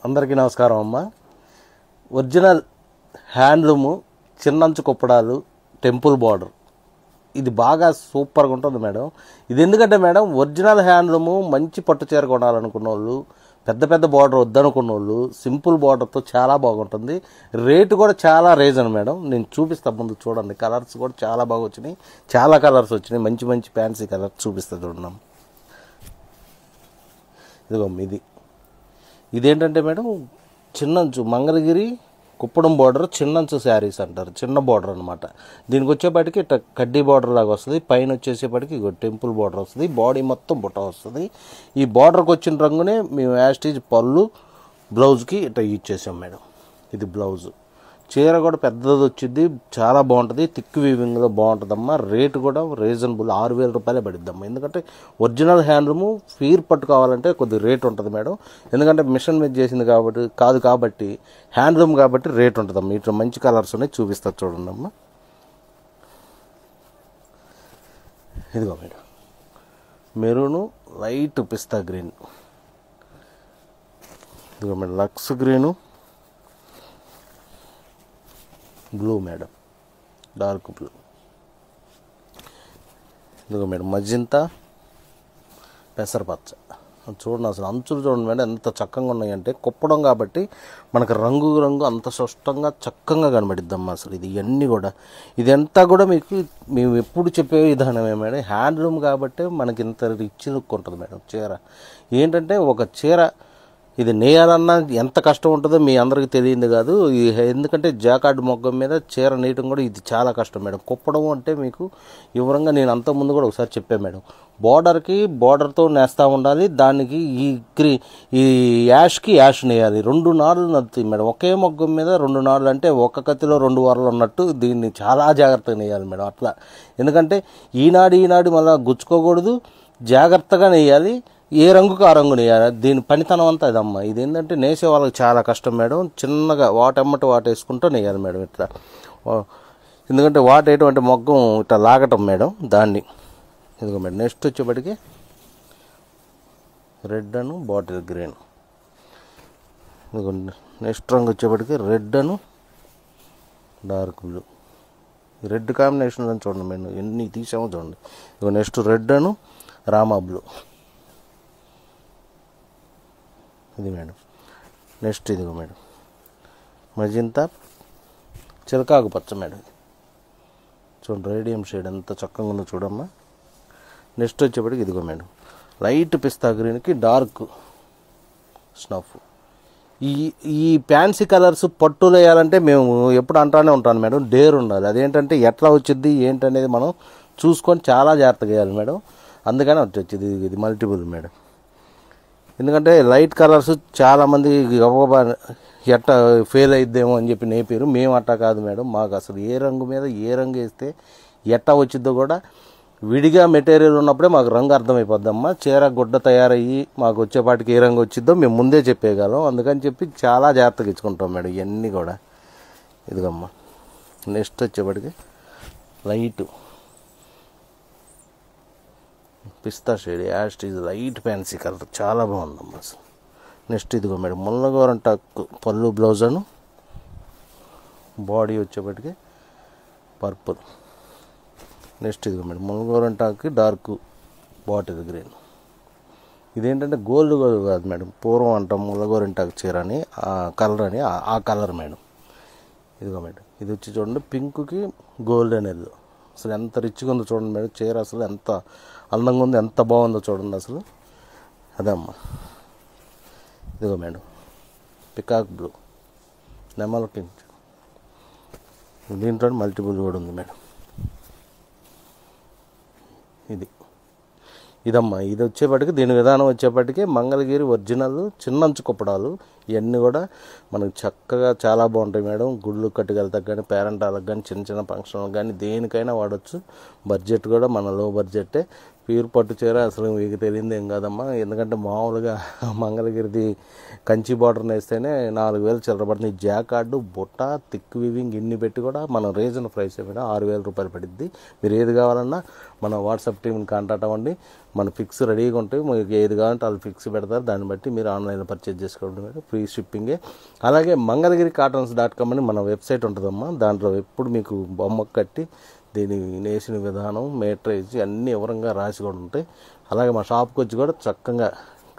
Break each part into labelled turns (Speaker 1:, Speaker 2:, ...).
Speaker 1: అందరికీ నమస్కారం అమ్మ. ఒరిజినల్ హ్యాండ్లూము చిన్నంచు కుప్పడాలు టెంపుల్ బార్డర్ ఇది బాగా సూపర్గా ఉంటుంది మేడం. ఇది ఎందుకంటే మేడం ఒరిజినల్ హ్యాండ్లూము మంచి పట్టు చీర కొనాలనుకున్న వాళ్ళు, పెద్ద పెద్ద బార్డర్ వద్దనుకున్న వాళ్ళు సింపుల్ బార్డర్తో చాలా బాగుంటుంది. రేటు కూడా చాలా రీజన్ మేడం. నేను చూపిస్తాను, ముందు చూడండి. కలర్స్ కూడా చాలా బాగా వచ్చినాయి, చాలా కలర్స్ వచ్చినాయి. మంచి మంచి ఫ్యాన్సీ కలర్స్ చూపిస్తా చూడండి. ఇదిగో ఇదేంటంటే మేడం చిన్నంచు మంగళగిరి కుప్పడం బార్డర్ చిన్నంచు శారీస్ అంటారు. చిన్న బార్డర్ అనమాట. దీనికి వచ్చేపాటికి ఇట్లా కడ్డీ బార్డర్ లాగా వస్తుంది. పైన వచ్చేసేపాటికి టెంపుల్ బార్డర్ వస్తుంది. బాడీ మొత్తం బుట్ట వస్తుంది. ఈ బార్డర్కి వచ్చిన రంగునే మేము యాస్టీజ్ పళ్ళు బ్లౌజ్కి ఇట్లా యూజ్ చేసాం మేడం. ఇది బ్లౌజ్. చీర కూడా పెద్దది వచ్చింది, చాలా బాగుంటుంది. థిక్ వీవింగ్లో బాగుంటుందమ్మా. రేటు కూడా రీజనబుల్, 6,000 రూపాయలే పడిద్దమ్మా. ఎందుకంటే ఒరిజినల్ హ్యాండ్లూము ఫీర్ పట్టుకోవాలంటే కొద్ది రేట్ ఉంటుంది మేడం. ఎందుకంటే మిషన్ మీద చేసింది కాబట్టి హ్యాండ్లూమ్ కాబట్టి రేట్ ఉంటుందమ్మా. ఇట్లా మంచి కలర్స్ ఉన్నాయి, చూపిస్తా చూడండి అమ్మా. ఇదిగో మేడం మెరూను, లైట్ పిస్తా గ్రీన్, ఇదిగో మేడం లక్స్ green, blue madam, dark blue, ఇదిగో మేడం మజింతా, పెసరపచ్చ. చూడండి అసలు అంచులు చూడండి మేడం ఎంత చక్కగా ఉన్నాయంటే. కుప్పడం కాబట్టి మనకు రంగు అంత స్పష్టంగా చక్కగా కనబడిద్దమ్మా. అసలు ఇది ఇవన్నీ కూడా ఇదంతా కూడా మేము ఎప్పుడు చెప్పే విధానమే మేడం. హ్యాండ్లూమ్ కాబట్టి మనకి ఇంత రిచ్ లుక్ ఉంటుంది మేడం. చీర ఏంటంటే ఒక చీర ఇది నేయాలన్నా ఎంత కష్టం ఉంటుందో మీ అందరికీ తెలియదు కాదు. ఎందుకంటే జాకార్డ్ మొగ్గం మీద చీర నేయటం కూడా ఇది చాలా కష్టం మేడం. కుప్పడం అంటే మీకు వివరంగా నేను అంతకుముందు కూడా ఒకసారి చెప్పాను మేడం. బార్డర్తో నేస్తూ ఉండాలి. దానికి ఈ యాష్కి యాష్ నేయాలి. 2 నార్లు నడుతాయి మేడం. ఒకే మొగ్గం మీద 2 నార్లు అంటే ఒక కత్తిలో 2 వారాలు ఉన్నట్టు దీన్ని చాలా జాగ్రత్తగా నేయాలి మేడం. అట్లా ఎందుకంటే ఈనాడు మళ్ళీ గుచ్చుకోకూడదు, జాగ్రత్తగా నేయాలి. ఏ రంగుకు ఆ రంగు నేయాలి. దీని పనితనం అంతా ఇదమ్మా. ఇది ఏంటంటే నేసే వాళ్ళకి చాలా కష్టం మేడం. చిన్నగా వాటెమ్మటి వేసుకుంటూ నేయాలి మేడం ఇట్లా. ఎందుకంటే వాటేయటం అంటే మొగ్గం ఇట్లా లాగటం మేడం దాన్ని. ఇదిగో మేడం నెక్స్ట్ వచ్చేప్పటికి రెడ్ అను బాటిల్ గ్రీన్. ఇదిగో నెక్స్ట్ రంగు వచ్చేప్పటికి రెడ్ అను డార్క్ బ్లూ. రెడ్ కాంబినేషన్ అని చూడండి మేడం, ఎన్ని తీసామో చూడండి. ఇదిగో నెక్స్ట్ రెడ్ అను రామా బ్లూ. ఇది మేడం నెక్స్ట్ ఇదిగో మేడం మజింతా చిలకాకు పచ్చ మేడం. చూడండి రేడియం షేడ్ ఎంత చక్కగా ఉందో చూడమ్మా. నెక్స్ట్ వచ్చేప్పటికి ఇదిగో మేడం లైట్ పిస్తా గ్రీన్కి డార్క్ స్నఫ్. ఈ ఫ్యాన్సీ కలర్స్ పట్టులు వేయాలంటే మేము ఎప్పుడు అంటానే ఉంటాను మేడం, డేర్ ఉండాలి. అదేంటంటే ఎట్లా వచ్చింది ఏంటనేది మనం చూసుకొని చాలా జాగ్రత్తగా వేయాలి మేడం. అందుకని వచ్చింది ఇది మల్టిపుల్ మేడం. ఎందుకంటే లైట్ కలర్స్ చాలామంది ఎట్ట ఫెయిల్ అయిద్దేమో అని చెప్పి నేపారు. మేము అట్టా కాదు మేడం. మాకు అసలు ఏ రంగు మీద ఏ రంగు వేస్తే ఎట్టా వచ్చిద్దో కూడా విడిగా మెటీరియల్ ఉన్నప్పుడే మాకు రంగు అర్థమైపోద్దమ్మా. చీర గుడ్డ తయారయ్యి మాకు వచ్చేపాటికి ఏ రంగు వచ్చిద్దో మేము ముందే చెప్పేయగలం. అందుకని చెప్పి చాలా జాగ్రత్తగా ఇచ్చుకుంటాం మేడం ఇవన్నీ కూడా. ఇదిగమ్మా నెక్స్ట్ వచ్చేపాటికి లైట్ పిస్తా షేడ్ యాస్టీజ్ లైట్ ఫ్యాన్సీ కలర్ చాలా బాగుందమ్మా అసలు. నెక్స్ట్ ఇదిగో మేడం ముల్లగోరంట పళ్ళు బ్లౌజ్ అను బాడీ వచ్చేప్పటికి పర్పుల్. నెక్స్ట్ ఇదిగో మేడం ముల్లగోరంటాకి డార్క్ బాటిల్ గ్రీన్. ఇదేంటంటే గోల్డ్ కాదు మేడం, పూర్వం అంటాం ముల్లగోరంటాకు చీర అని ఆ కలర్ అని ఆ కలర్ మేడం. ఇదిగో మేడం ఇది వచ్చి చూడండి పింక్కి గోల్డెన్ ఎల్లో. అసలు ఎంత రిచ్గా ఉందో చూడండి మేడం. చీర అసలు ఎంత అందంగా ఉంది, ఎంత బాగుందో చూడండి అసలు. అదమ్మా ఇదిగో మేడం పికాక్ బ్లూ, నెమల్ పింక్. దీంట్లో మల్టిపుల్ కూడా ఉంది మేడం. ఇదమ్మా ఇది వచ్చేప్పటికి దీని విధానం వచ్చేప్పటికి మంగళగిరి ఒరిజినల్ చిన్నంచు కుప్పడాలు. ఇవన్నీ కూడా మనకు చక్కగా చాలా బాగుంటాయి మేడం. గుళ్ళు కట్టుకెళ్తాకు కానీ పేరెంటాలకు కానీ చిన్న ఫంక్షన్లకు కానీ దేనికైనా వాడచ్చు. బడ్జెట్ కూడా మన లో బడ్జెట్టే. ప్యూర్ పట్టు చీర అసలు మీకు తెలియదు ఏం కాదమ్మా. ఎందుకంటే మామూలుగా మంగళగిరిది కంచి బార్డర్ వేస్తేనే 4,000 చిల్లర పడుతుంది. జాకార్డు బుట్ట థిక్ వీవింగ్ ఇన్ని పెట్టి కూడా మనం రీజన్ ప్రైస్ ఏమైనా 6,000 రూపాయలు పడుద్ది. మీరు ఏది కావాలన్నా మన వాట్సాప్ టీంని కాంటాక్ట్ అవ్వండి. మన ఫిక్స్ రెడీగా ఉంటాయి. మీకు ఏది కావాలంటే వాళ్ళు ఫిక్స్ పెడతారు. దాన్ని బట్టి మీరు ఆన్లైన్లో పర్చేజ్ చేసుకోవడం ఫ్రీ షిప్పింగే. అలాగే మంగళగిరి కాటన్స్.com అని మన వెబ్సైట్ ఉంటుందమ్మా. దాంట్లో ఎప్పుడు మీకు బొమ్మ కట్టి దీని నేసిన విధానం మేట్రేజ్ అన్నీ వివరంగా రాసి కూడా ఉంటాయి. అలాగే మా షాప్కి వచ్చి కూడా చక్కగా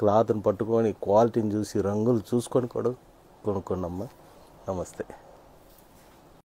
Speaker 1: క్లాత్ని పట్టుకొని క్వాలిటీని చూసి రంగులు చూసుకొని కూడా కొనుక్కోండి అమ్మా. నమస్తే.